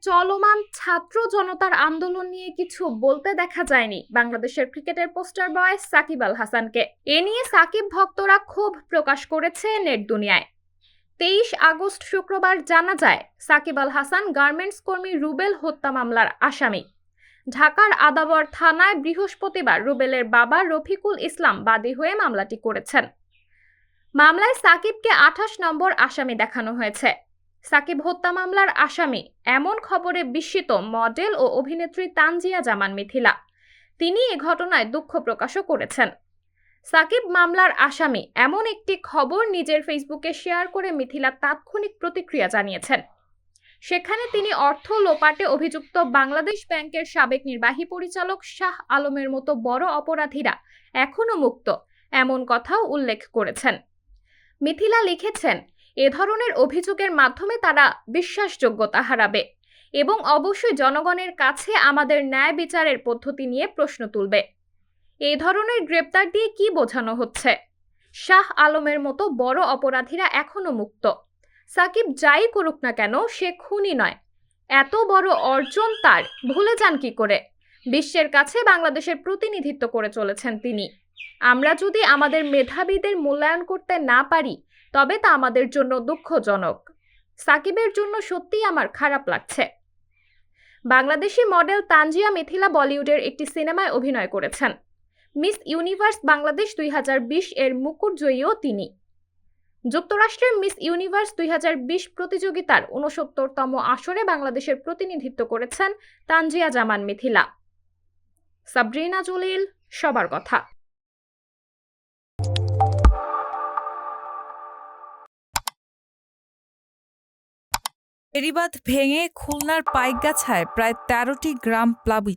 চলমান ছাত্র জনতার আন্দোলন নিয়ে কিছু বলতে দেখা যায়নি বাংলাদেশের ক্রিকেটের পোস্টার বয় সাকিব আল হাসানকে। এ নিয়ে সাকিব ভক্তরা ক্ষোভ প্রকাশ করেছে নেট দুনিয়ায়। 23 আগস্ট শুক্রবার জানা যায় সাকিব আল হাসান গার্মেন্টস কর্মী রুবেল হত্যা মামলার আসামি। ঢাকার আদাবর থানায় বৃহস্পতিবার রুবেলের বাবা রফিকুল ইসলাম বাদী হয়ে মামলাটি করেছেন। মামলায় সাকিবকে 28 নম্বর আসামি দেখানো হয়েছে। সাকিব হত্যা মামলার আসামি এমন খবরে বিস্মিত মডেল ও অভিনেত্রী তানজিয়া জামান মিথিলা। তিনি এ ঘটনায় দুঃখ প্রকাশও করেছেন। সাকিব মামলার আসামি এমন একটি খবর নিজের ফেসবুকে শেয়ার করে মিথিলা তাৎক্ষণিক প্রতিক্রিয়া জানিয়েছেন। সেখানে তিনি অর্থ লোপাটে অভিযুক্ত বাংলাদেশ ব্যাংকের সাবেক নির্বাহী পরিচালক শাহ আলমের মতো বড় অপরাধীরা এখনো মুক্ত এমন কথাও উল্লেখ করেছেন। মিথিলা লিখেছেন, এ ধরনের অভিযোগের মাধ্যমে তারা বিশ্বাসযোগ্যতা হারাবে এবং অবশ্যই জনগণের কাছে আমাদের ন্যায় বিচারের পদ্ধতি নিয়ে প্রশ্ন তুলবে। এই ধরনের গ্রেপ্তার দিয়ে কি বোঝানো হচ্ছে? শাহ আলমের মতো বড় অপরাধীরা এখনো মুক্ত। সাকিব যাই করুক না কেন সে খুনি নয়। এত বড় অর্জন তার ভুলে যান কি করে? বিশ্বের কাছে বাংলাদেশের প্রতিনিধিত্ব করে চলেছেন তিনি। আমরা যদি আমাদের মেধাবীদের মূল্যায়ন করতে না পারি তবে তা আমাদের জন্য দুঃখজনক। সাকিবের জন্য সত্যিই আমার খারাপ লাগছে। বাংলাদেশি মডেল তানজিয়া মিথিলা বলিউডের একটি সিনেমায় অভিনয় করেছেন। মিস ইউনিভার্স বাংলাদেশ 2020 এর মুকুট জয়ীও তিনি। যুক্তরাষ্ট্রের মিস ইউনিভার্স 2020 প্রতিযোগিতার 69তম আসরে বাংলাদেশের প্রতিনিধিত্ব করেছেন তানজিয়া জামান মিথিলা। সাবরিনা জলিল, সবার কথা। বেড়িবাঁধ ভেঙে খুলনার পাইকগাছায় প্রায় 13টি গ্রাম প্লাবিত।